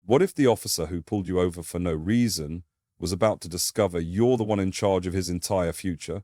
What if the officer who pulled you over for no reason was about to discover you're the one in charge of his entire future?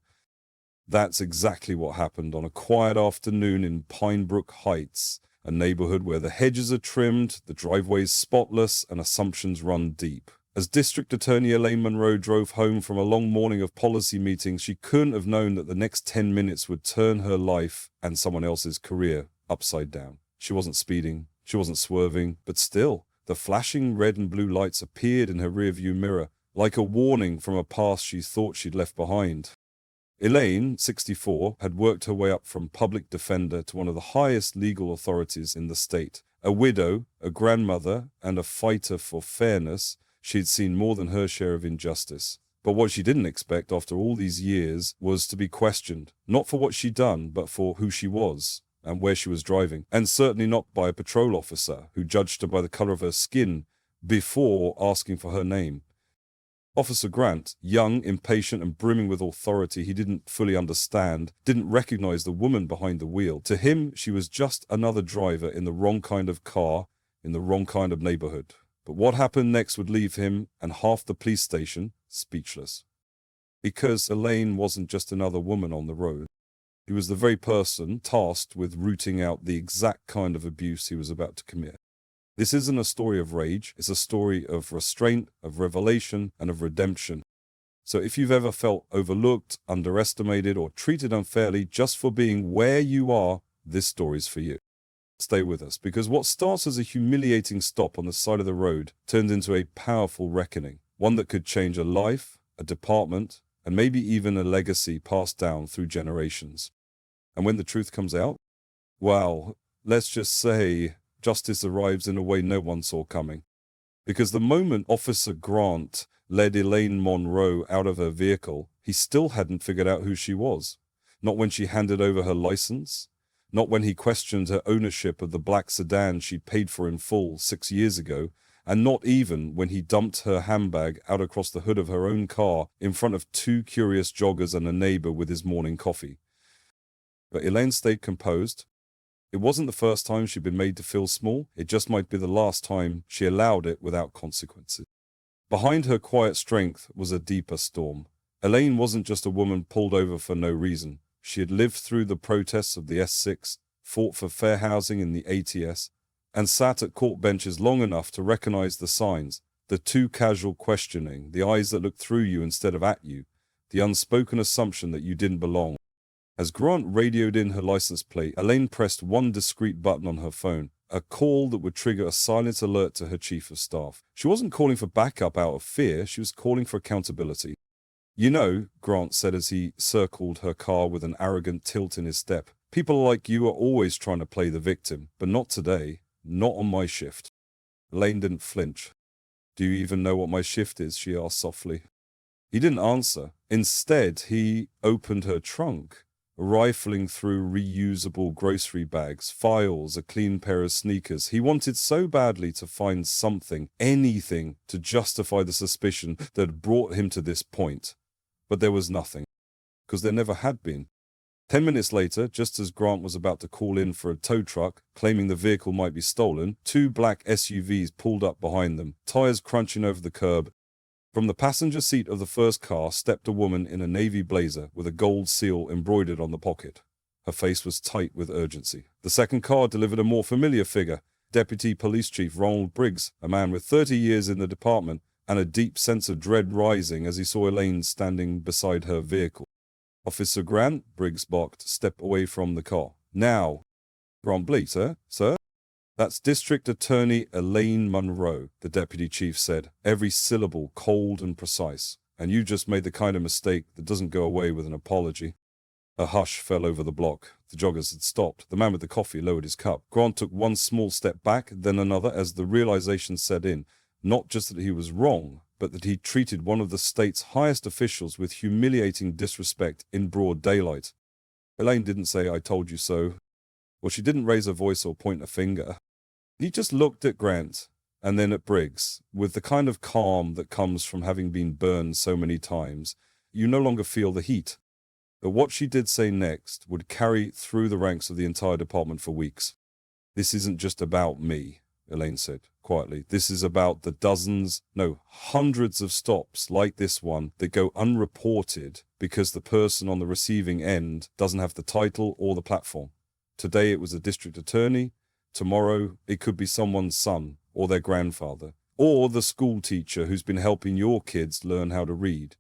That's exactly what happened on a quiet afternoon in Pinebrook Heights, a neighborhood where the hedges are trimmed, the driveways spotless, and assumptions run deep. As District Attorney Elaine Monroe drove home from a long morning of policy meetings, she couldn't have known that the next 10 minutes would turn her life and someone else's career upside down. She wasn't speeding, she wasn't swerving, but still, the flashing red and blue lights appeared in her rearview mirror, like a warning from a past she thought she'd left behind. Elaine, 64, had worked her way up from public defender to one of the highest legal authorities in the state. A widow, a grandmother, and a fighter for fairness, she'd seen more than her share of injustice. But what she didn't expect after all these years was to be questioned, not for what she'd done, but for who she was and where she was driving, and certainly not by a patrol officer who judged her by the color of her skin before asking for her name. Officer Grant, young, impatient, and brimming with authority he didn't fully understand, didn't recognize the woman behind the wheel. To him, she was just another driver in the wrong kind of car, in the wrong kind of neighborhood. But what happened next would leave him and half the police station speechless. Because Elaine wasn't just another woman on the road. He was the very person tasked with rooting out the exact kind of abuse he was about to commit. This isn't a story of rage, it's a story of restraint, of revelation, and of redemption. So if you've ever felt overlooked, underestimated, or treated unfairly just for being where you are, this story's for you. Stay with us, because what starts as a humiliating stop on the side of the road turns into a powerful reckoning, one that could change a life, a department, and maybe even a legacy passed down through generations. And when the truth comes out, well, let's just say justice arrives in a way no one saw coming. Because the moment Officer Grant led Elaine Monroe out of her vehicle, he still hadn't figured out who she was. Not when she handed over her license, not when he questioned her ownership of the black sedan she paid for in full 6 years ago, and not even when he dumped her handbag out across the hood of her own car in front of 2 curious joggers and a neighbor with his morning coffee. But Elaine stayed composed. It wasn't the first time she'd been made to feel small, it just might be the last time she allowed it without consequences. Behind her quiet strength was a deeper storm. Elaine wasn't just a woman pulled over for no reason. She had lived through the protests of the S6, fought for fair housing in the ATS, and sat at court benches long enough to recognize the signs, the too casual questioning, the eyes that looked through you instead of at you, the unspoken assumption that you didn't belong. As Grant radioed in her license plate, Elaine pressed one discreet button on her phone, a call that would trigger a silent alert to her chief of staff. She wasn't calling for backup out of fear, she was calling for accountability. "You know," Grant said as he circled her car with an arrogant tilt in his step, "people like you are always trying to play the victim, but not today, not on my shift." Elaine didn't flinch. "Do you even know what my shift is?" she asked softly. He didn't answer. Instead, he opened her trunk, rifling through reusable grocery bags, files, a clean pair of sneakers. He wanted so badly to find something, anything, to justify the suspicion that had brought him to this point. But there was nothing, because there never had been. 10 minutes later, just as Grant was about to call in for a tow truck, claiming the vehicle might be stolen, 2 black SUVs pulled up behind them, tires crunching over the curb. From the passenger seat of the first car stepped a woman in a navy blazer with a gold seal embroidered on the pocket. Her face was tight with urgency. The second car delivered a more familiar figure, Deputy Police Chief Ronald Briggs, a man with 30 years in the department and a deep sense of dread rising as he saw Elaine standing beside her vehicle. "Officer Grant," Briggs barked, "step away from the car. Now." "Grant Bleak, sir? Sir?" "That's District Attorney Elaine Monroe," the deputy chief said, every syllable cold and precise. "And you just made the kind of mistake that doesn't go away with an apology." A hush fell over the block. The joggers had stopped. The man with the coffee lowered his cup. Grant took one small step back, then another, as the realization set in, not just that he was wrong, but that he treated one of the state's highest officials with humiliating disrespect in broad daylight. Elaine didn't say, "I told you so." Well, she didn't raise her voice or point a finger. He just looked at Grant, and then at Briggs, with the kind of calm that comes from having been burned so many times. You no longer feel the heat. But what she did say next would carry through the ranks of the entire department for weeks. "This isn't just about me," Elaine said, quietly. This is about the dozens, no, hundreds of stops like this one that go unreported because the person on the receiving end doesn't have the title or the platform. Today it was a district attorney. Tomorrow it could be someone's son or their grandfather or the school teacher who's been helping your kids learn how to read.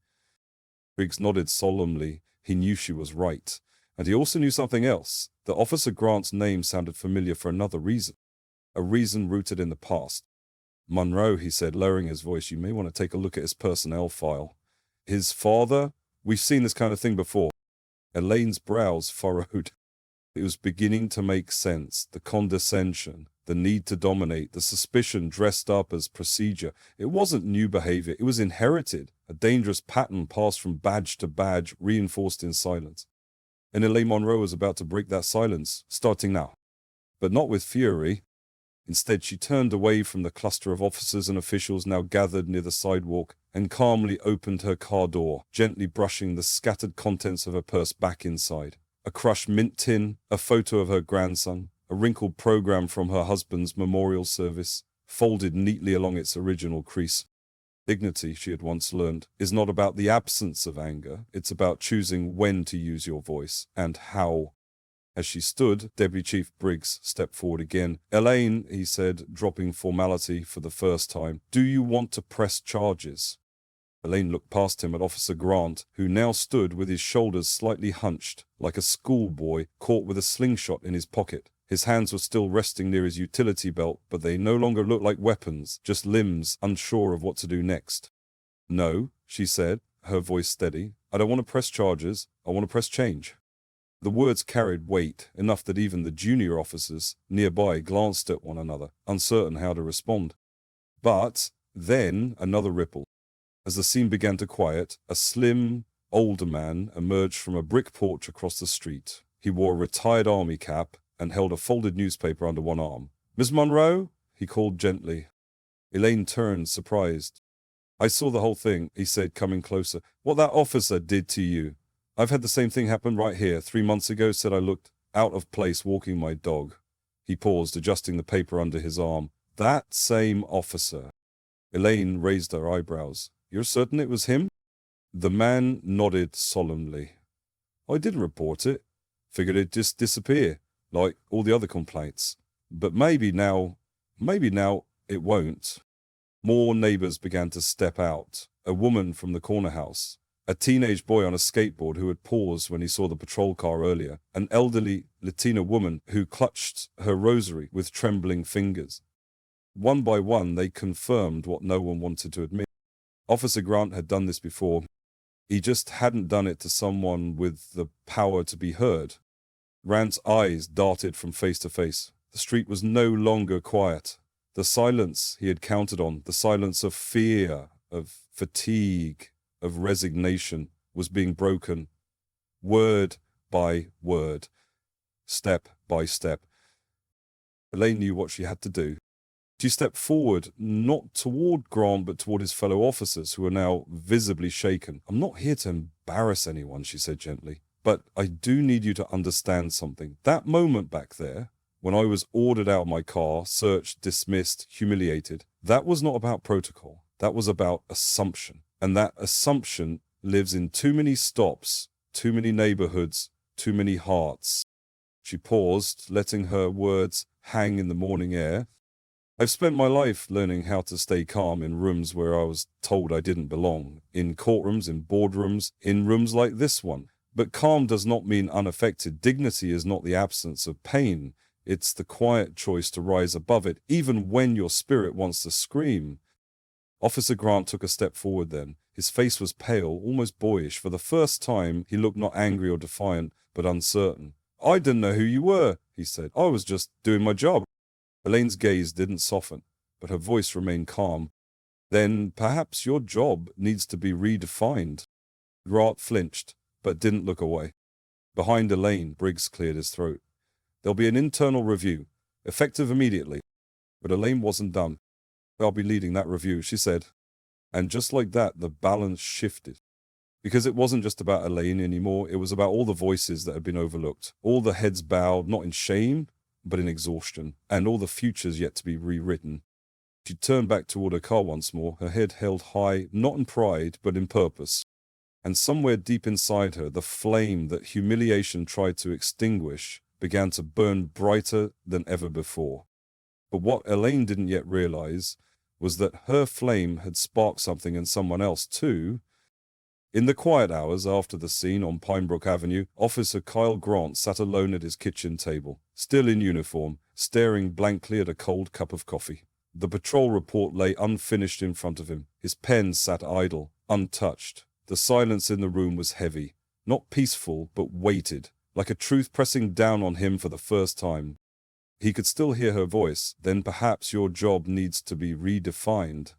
Briggs nodded solemnly. He knew she was right. And he also knew something else. That Officer Grant's name sounded familiar for another reason. A reason rooted in the past. Monroe, he said, lowering his voice, you may want to take a look at his personnel file. His father? We've seen this kind of thing before. Elaine's brows furrowed. It was beginning to make sense. The condescension, the need to dominate, the suspicion dressed up as procedure. It wasn't new behavior. It was inherited. A dangerous pattern passed from badge to badge, reinforced in silence. And Elaine Monroe was about to break that silence, starting now. But not with fury. Instead, she turned away from the cluster of officers and officials now gathered near the sidewalk and calmly opened her car door, gently brushing the scattered contents of her purse back inside. A crushed mint tin, a photo of her grandson, a wrinkled program from her husband's memorial service, folded neatly along its original crease. Dignity, she had once learned, is not about the absence of anger. It's about choosing when to use your voice and how. As she stood, Deputy Chief Briggs stepped forward again. Elaine, he said, dropping formality for the first time, do you want to press charges? Elaine looked past him at Officer Grant, who now stood with his shoulders slightly hunched, like a schoolboy caught with a slingshot in his pocket. His hands were still resting near his utility belt, but they no longer looked like weapons, just limbs unsure of what to do next. No, she said, her voice steady. I don't want to press charges. I want to press change. The words carried weight, enough that even the junior officers nearby glanced at one another, uncertain how to respond. But then another ripple. As the scene began to quiet, a slim, older man emerged from a brick porch across the street. He wore a retired army cap and held a folded newspaper under one arm. Miss Monroe? He called gently. Elaine turned, surprised. I saw the whole thing, he said, coming closer. What that officer did to you. I've had the same thing happen right here. 3 months ago, said I looked out of place walking my dog. He paused, adjusting the paper under his arm. That same officer. Elaine raised her eyebrows. You're certain it was him? The man nodded solemnly. I didn't report it. Figured it'd just disappear, like all the other complaints. But maybe now it won't. More neighbors began to step out. A woman from the corner house. A teenage boy on a skateboard who had paused when he saw the patrol car earlier. An elderly Latina woman who clutched her rosary with trembling fingers. One by one, they confirmed what no one wanted to admit. Officer Grant had done this before. He just hadn't done it to someone with the power to be heard. Grant's eyes darted from face to face. The street was no longer quiet. The silence he had counted on, the silence of fear, of fatigue, of resignation, was being broken, word by word, step by step. Elaine knew what she had to do. She stepped forward, not toward Grant, but toward his fellow officers, who were now visibly shaken. I'm not here to embarrass anyone, she said gently, but I do need you to understand something. That moment back there, when I was ordered out of my car, searched, dismissed, humiliated, that was not about protocol. That was about assumption. And that assumption lives in too many stops, too many neighborhoods, too many hearts. She paused, letting her words hang in the morning air. I've spent my life learning how to stay calm in rooms where I was told I didn't belong, in courtrooms, in boardrooms, in rooms like this one. But calm does not mean unaffected. Dignity is not the absence of pain. It's the quiet choice to rise above it, even when your spirit wants to scream. Officer Grant took a step forward then. His face was pale, almost boyish. For the first time, he looked not angry or defiant, but uncertain. I didn't know who you were, he said. I was just doing my job. Elaine's gaze didn't soften, but her voice remained calm. Then perhaps your job needs to be redefined. Grant flinched, but didn't look away. Behind Elaine, Briggs cleared his throat. There'll be an internal review, effective immediately. But Elaine wasn't done. I'll be leading that review, she said. And just like that, the balance shifted. Because it wasn't just about Elaine anymore, it was about all the voices that had been overlooked. All the heads bowed, not in shame, but in exhaustion, and all the futures yet to be rewritten. She turned back toward her car once more, her head held high, not in pride, but in purpose. And somewhere deep inside her, the flame that humiliation tried to extinguish began to burn brighter than ever before. But what Elaine didn't yet realize was that her flame had sparked something in someone else too. In the quiet hours after the scene on Pinebrook Avenue, Officer Kyle Grant sat alone at his kitchen table, still in uniform, staring blankly at a cold cup of coffee. The patrol report lay unfinished in front of him. His pen sat idle, untouched. The silence in the room was heavy, not peaceful, but weighted, like a truth pressing down on him for the first time. He could still hear her voice. Then perhaps your job needs to be redefined.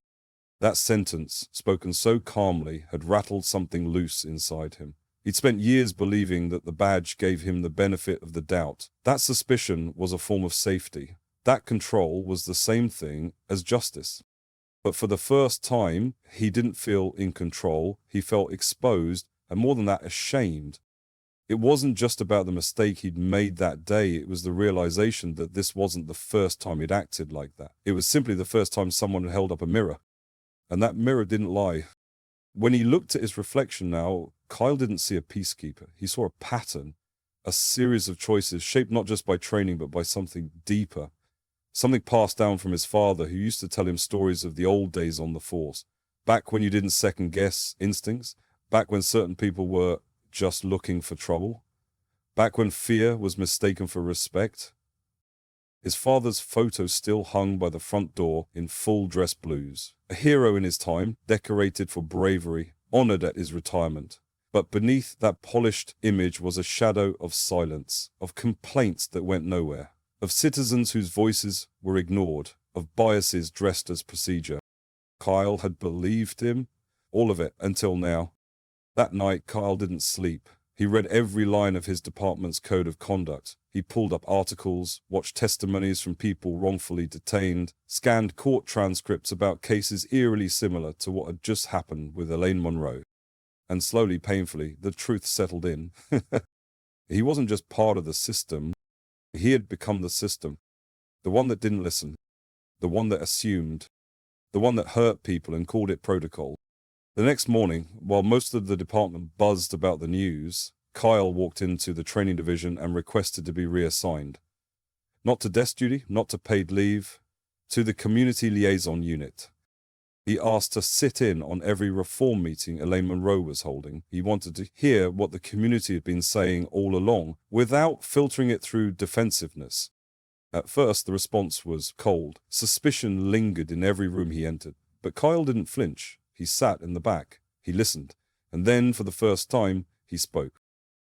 That sentence, spoken so calmly, had rattled something loose inside him. He'd spent years believing that the badge gave him the benefit of the doubt. That suspicion was a form of safety. That control was the same thing as justice. But for the first time, he didn't feel in control. He felt exposed, and more than that, ashamed. It wasn't just about the mistake he'd made that day. It was the realization that this wasn't the first time he'd acted like that. It was simply the first time someone had held up a mirror. And that mirror didn't lie. When he looked at his reflection now, Kyle didn't see a peacekeeper. He saw a pattern, a series of choices shaped not just by training, but by something deeper. Something passed down from his father, who used to tell him stories of the old days on the force. Back when you didn't second-guess instincts. Back when certain people were just looking for trouble. Back when fear was mistaken for respect. His father's photo still hung by the front door in full dress blues. A hero in his time, decorated for bravery, honored at his retirement. But beneath that polished image was a shadow of silence, of complaints that went nowhere, of citizens whose voices were ignored, of biases dressed as procedure. Kyle had believed him, all of it, until now. That night, Kyle didn't sleep. He read every line of his department's code of conduct. He pulled up articles, watched testimonies from people wrongfully detained, scanned court transcripts about cases eerily similar to what had just happened with Elaine Monroe. And slowly, painfully, the truth settled in. He wasn't just part of the system. He had become the system. The one that didn't listen. The one that assumed. The one that hurt people and called it protocol. The next morning, while most of the department buzzed about the news, Kyle walked into the training division and requested to be reassigned. Not to desk duty, not to paid leave, to the community liaison unit. He asked to sit in on every reform meeting Elaine Monroe was holding. He wanted to hear what the community had been saying all along, without filtering it through defensiveness. At first, the response was cold. Suspicion lingered in every room he entered. But Kyle didn't flinch. He sat in the back. He listened. And then, for the first time, he spoke.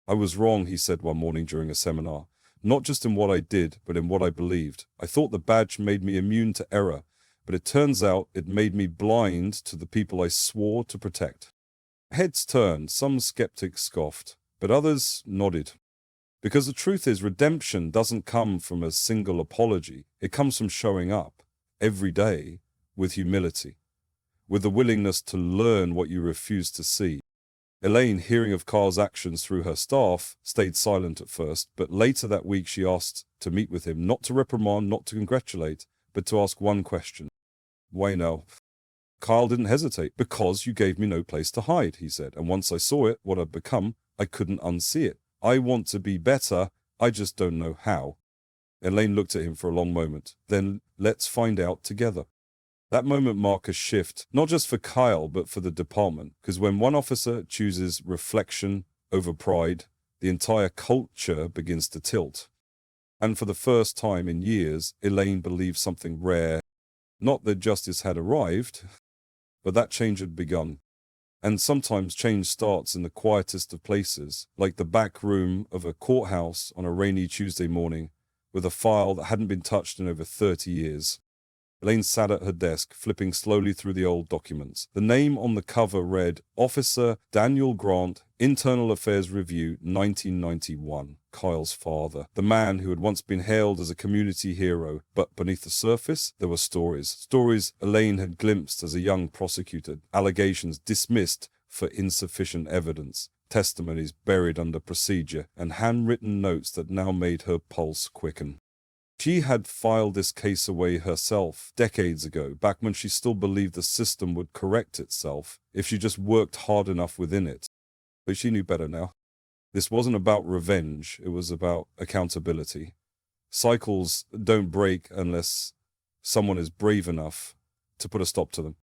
I was wrong, he said one morning during a seminar. Not just in what I did, but in what I believed. I thought the badge made me immune to error, but it turns out it made me blind to the people I swore to protect. Heads turned. Some skeptics scoffed, but others nodded. Because the truth is, redemption doesn't come from a single apology. It comes from showing up, every day, with humility, with the willingness to learn what you refuse to see. Elaine, hearing of Carl's actions through her staff, stayed silent at first, but later that week she asked to meet with him, not to reprimand, not to congratulate, but to ask one question. Why now? Kyle didn't hesitate. Because you gave me no place to hide, he said, and once I saw it, what I'd become, I couldn't unsee it. I want to be better, I just don't know how. Elaine looked at him for a long moment. Then let's find out together. That moment marked a shift, not just for Kyle, but for the department. Because when one officer chooses reflection over pride, the entire culture begins to tilt. And for the first time in years, Elaine believed something rare. Not that justice had arrived, but that change had begun. And sometimes change starts in the quietest of places, like the back room of a courthouse on a rainy Tuesday morning, with a file that hadn't been touched in over 30 years. Elaine sat at her desk, flipping slowly through the old documents. The name on the cover read, Officer Daniel Grant, Internal Affairs Review, 1991. Kyle's father, the man who had once been hailed as a community hero. But beneath the surface, there were stories. Stories Elaine had glimpsed as a young prosecutor. Allegations dismissed for insufficient evidence. Testimonies buried under procedure. And handwritten notes that now made her pulse quicken. She had filed this case away herself decades ago, back when she still believed the system would correct itself if she just worked hard enough within it. But she knew better now. This wasn't about revenge, it was about accountability. Cycles don't break unless someone is brave enough to put a stop to them.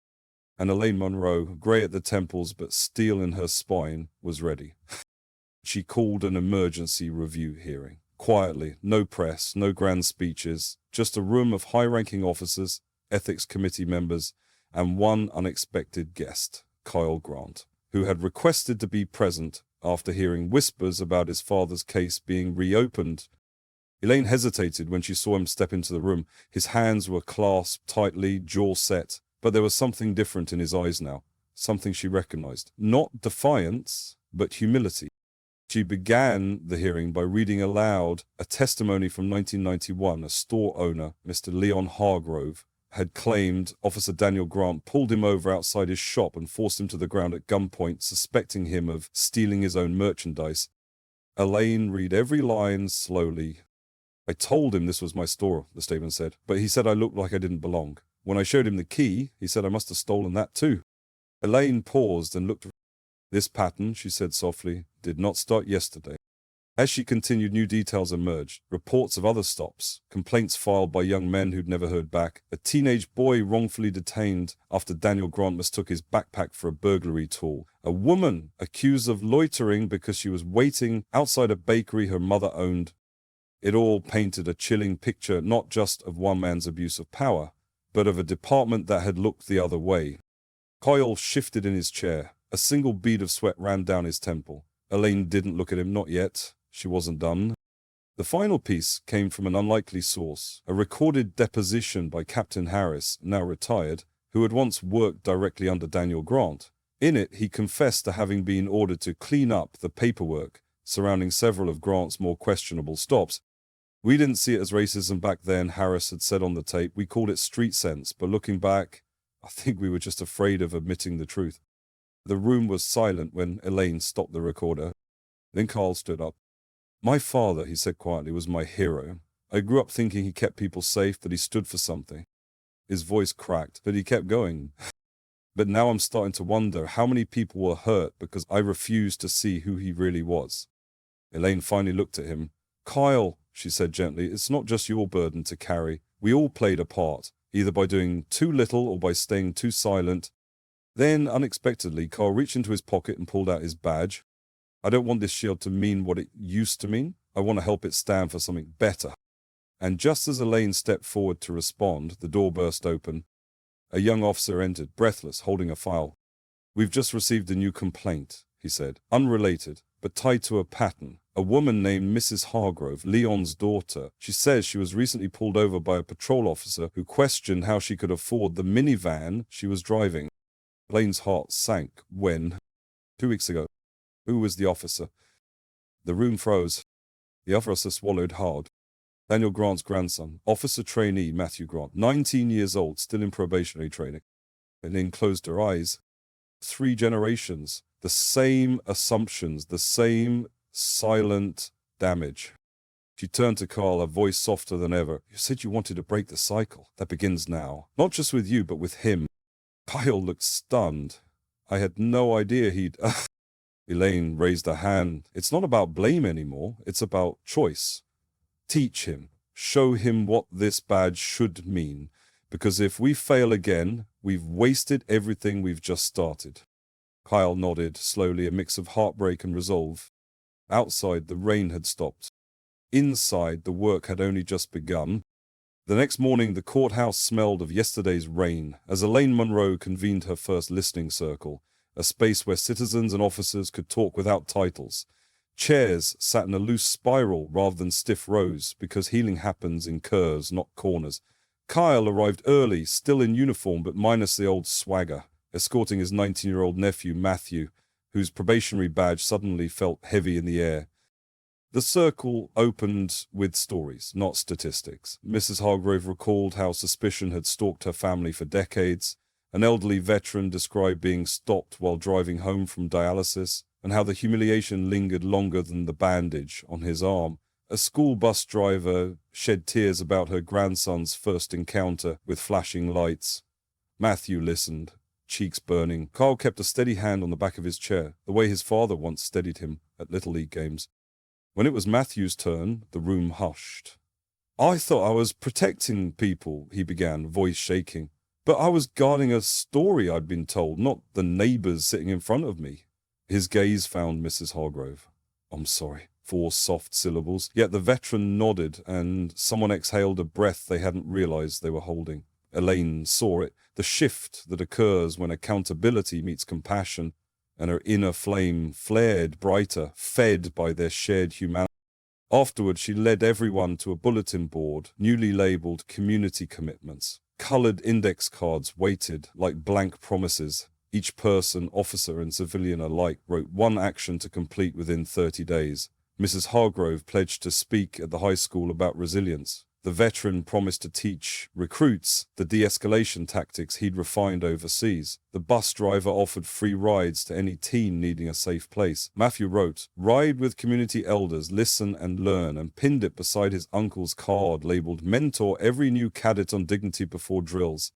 And Elaine Monroe, grey at the temples but steel in her spine, was ready. She called an emergency review hearing. Quietly, no press, no grand speeches, just a room of high-ranking officers, ethics committee members, and one unexpected guest, Kyle Grant, who had requested to be present after hearing whispers about his father's case being reopened. Elaine hesitated when she saw him step into the room. His hands were clasped tightly, jaw set, but there was something different in his eyes now, something she recognized. Not defiance, but humility. She began the hearing by reading aloud a testimony from 1991. A store owner, Mr. Leon Hargrove, had claimed Officer Daniel Grant pulled him over outside his shop and forced him to the ground at gunpoint, suspecting him of stealing his own merchandise. Elaine read every line slowly. "I told him this was my store," the statement said, "but he said I looked like I didn't belong. When I showed him the key, he said I must have stolen that too." Elaine paused and looked. "This pattern," she said softly, "did not start yesterday." As she continued, new details emerged. Reports of other stops, complaints filed by young men who'd never heard back, a teenage boy wrongfully detained after Daniel Grant mistook his backpack for a burglary tool, a woman accused of loitering because she was waiting outside a bakery her mother owned. It all painted a chilling picture not just of one man's abuse of power, but of a department that had looked the other way. Kyle shifted in his chair. A single bead of sweat ran down his temple. Elaine didn't look at him, not yet. She wasn't done. The final piece came from an unlikely source, a recorded deposition by Captain Harris, now retired, who had once worked directly under Daniel Grant. In it, he confessed to having been ordered to clean up the paperwork surrounding several of Grant's more questionable stops. "We didn't see it as racism back then," Harris had said on the tape. "We called it street sense, but looking back, I think we were just afraid of admitting the truth." The room was silent when Elaine stopped the recorder. Then Carl stood up. "My father," he said quietly, "was my hero. I grew up thinking he kept people safe, that he stood for something." His voice cracked, but he kept going. "But now I'm starting to wonder how many people were hurt because I refused to see who he really was." Elaine finally looked at him. "Kyle," she said gently, "it's not just your burden to carry. We all played a part, either by doing too little or by staying too silent." Then, unexpectedly, Kyle reached into his pocket and pulled out his badge. "I don't want this shield to mean what it used to mean. I want to help it stand for something better." And just as Elaine stepped forward to respond, the door burst open. A young officer entered, breathless, holding a file. "We've just received a new complaint," he said, "unrelated, but tied to a pattern. A woman named Mrs. Hargrove, Leon's daughter. She says she was recently pulled over by a patrol officer who questioned how she could afford the minivan she was driving." Elaine's heart sank when, 2 weeks ago. Who was the officer? The room froze. The officer swallowed hard. Daniel Grant's grandson, officer trainee Matthew Grant, 19 years old, still in probationary training. Elaine closed her eyes. 3 generations, the same assumptions, the same silent damage. She turned to Carl, her voice softer than ever. "You said you wanted to break the cycle. That begins now. Not just with you, but with him." Kyle looked stunned. "I had no idea he'd..." Elaine raised a hand. "It's not about blame anymore. It's about choice. Teach him. Show him what this badge should mean. Because if we fail again, we've wasted everything we've just started." Kyle nodded, slowly, a mix of heartbreak and resolve. Outside, the rain had stopped. Inside, the work had only just begun. The next morning, the courthouse smelled of yesterday's rain as Elaine Monroe convened her first listening circle, a space where citizens and officers could talk without titles. Chairs sat in a loose spiral rather than stiff rows because healing happens in curves, not corners. Kyle arrived early, still in uniform but minus the old swagger, escorting his 19-year-old nephew Matthew, whose probationary badge suddenly felt heavy in the air. The circle opened with stories, not statistics. Mrs. Hargrove recalled how suspicion had stalked her family for decades. An elderly veteran described being stopped while driving home from dialysis, and how the humiliation lingered longer than the bandage on his arm. A school bus driver shed tears about her grandson's first encounter with flashing lights. Matthew listened, cheeks burning. Kyle kept a steady hand on the back of his chair, the way his father once steadied him at Little League games. When it was Matthew's turn, the room hushed. "I thought I was protecting people," he began, voice shaking. "But I was guarding a story I'd been told, not the neighbors sitting in front of me." His gaze found Mrs. Hargrove. "I'm sorry." 4 soft syllables, yet the veteran nodded and someone exhaled a breath they hadn't realized they were holding. Elaine saw it, the shift that occurs when accountability meets compassion, and her inner flame flared brighter, fed by their shared humanity. Afterward, she led everyone to a bulletin board, newly labeled community commitments. Colored index cards weighted like blank promises. Each person, officer and civilian alike, wrote one action to complete within 30 days. Mrs. Hargrove pledged to speak at the high school about resilience. The veteran promised to teach recruits the de-escalation tactics he'd refined overseas. The bus driver offered free rides to any teen needing a safe place. Matthew wrote, "Ride with community elders, listen and learn," and pinned it beside his uncle's card labeled "Mentor every new cadet on dignity before drills."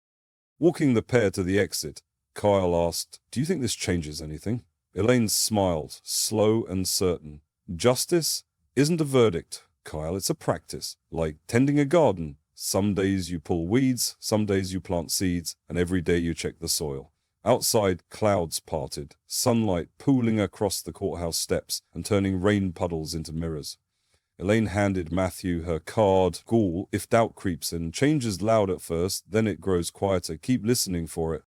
Walking the pair to the exit, Kyle asked, "Do you think this changes anything?" Elaine smiled, slow and certain. "Justice isn't a verdict, Kyle, it's a practice, like tending a garden. Some days you pull weeds, some days you plant seeds, and every day you check the soil." Outside, clouds parted, sunlight pooling across the courthouse steps and turning rain puddles into mirrors. Elaine handed Matthew her card. "Ghoul, if doubt creeps in, change is loud at first, then it grows quieter. Keep listening for it."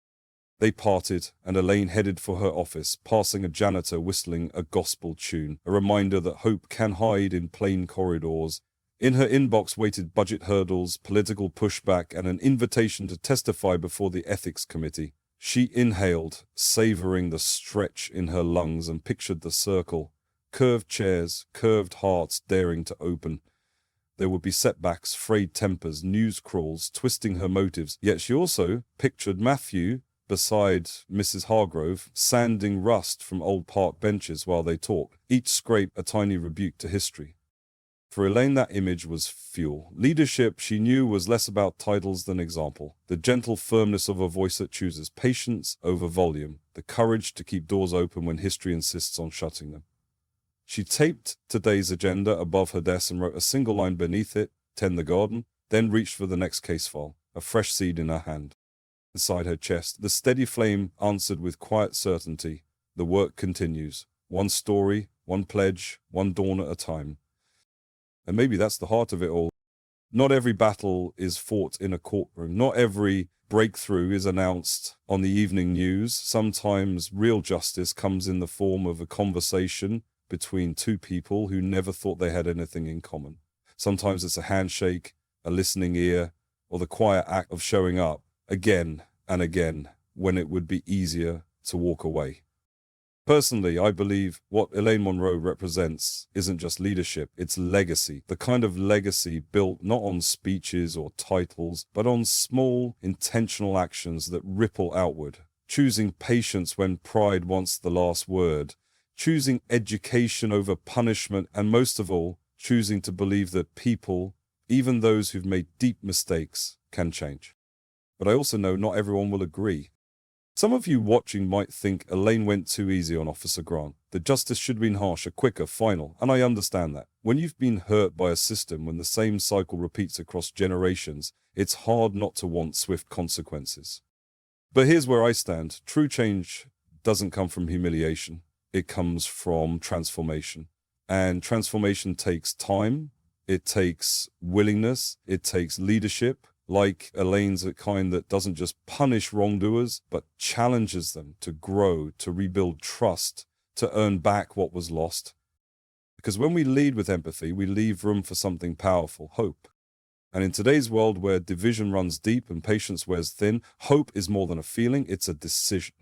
They parted, and Elaine headed for her office, passing a janitor whistling a gospel tune, a reminder that hope can hide in plain corridors. In her inbox waited budget hurdles, political pushback, and an invitation to testify before the ethics committee. She inhaled, savoring the stretch in her lungs, and pictured the circle. Curved chairs, curved hearts daring to open. There would be setbacks, frayed tempers, news crawls, twisting her motives. Yet she also pictured Matthew beside Mrs. Hargrove, sanding rust from old park benches while they talked, each scrape a tiny rebuke to history. For Elaine, that image was fuel. Leadership, she knew, was less about titles than example. The gentle firmness of a voice that chooses patience over volume, the courage to keep doors open when history insists on shutting them. She taped today's agenda above her desk and wrote a single line beneath it, "Tend the garden," then reached for the next case file, a fresh seed in her hand. Inside her chest, the steady flame answered with quiet certainty, "The work continues. One story, one pledge, one dawn at a time." And maybe that's the heart of it all. Not every battle is fought in a courtroom. Not every breakthrough is announced on the evening news. Sometimes real justice comes in the form of a conversation between 2 people who never thought they had anything in common. Sometimes it's a handshake, a listening ear, or the quiet act of showing up again and again when it would be easier to walk away. Personally, I believe what Elaine Monroe represents isn't just leadership, it's legacy. The kind of legacy built not on speeches or titles, but on small, intentional actions that ripple outward. Choosing patience when pride wants the last word. Choosing education over punishment, and most of all, choosing to believe that people, even those who've made deep mistakes, can change. But I also know not everyone will agree. Some of you watching might think Elaine went too easy on Officer Grant. The justice should have been harsher, quicker, final, and I understand that. When you've been hurt by a system, when the same cycle repeats across generations, it's hard not to want swift consequences. But here's where I stand. True change doesn't come from humiliation. It comes from transformation. And transformation takes time, it takes willingness, it takes leadership. Like Elaine's a kind that doesn't just punish wrongdoers, but challenges them to grow, to rebuild trust, to earn back what was lost. Because when we lead with empathy, we leave room for something powerful, hope. And in today's world where division runs deep and patience wears thin, hope is more than a feeling, it's a decision.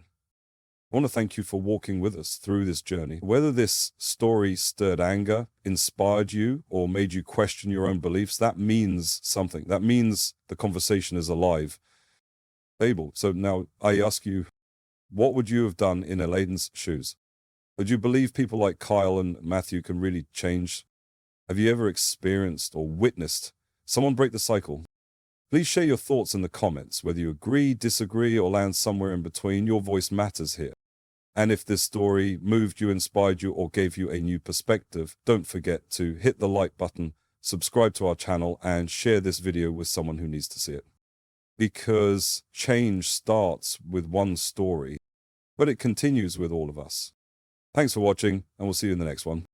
I want to thank you for walking with us through this journey. Whether this story stirred anger, inspired you, or made you question your own beliefs, that means something. That means the conversation is alive. Abel, so now I ask you, what would you have done in Elaine's shoes? Would you believe people like Kyle and Matthew can really change Have you ever experienced or witnessed someone break the cycle? Please share your thoughts in the comments. Whether you agree, disagree, or land somewhere in between, your voice matters here. And if this story moved you, inspired you, or gave you a new perspective, don't forget to hit the like button, subscribe to our channel, and share this video with someone who needs to see it. Because change starts with one story, but it continues with all of us. Thanks for watching, and we'll see you in the next one.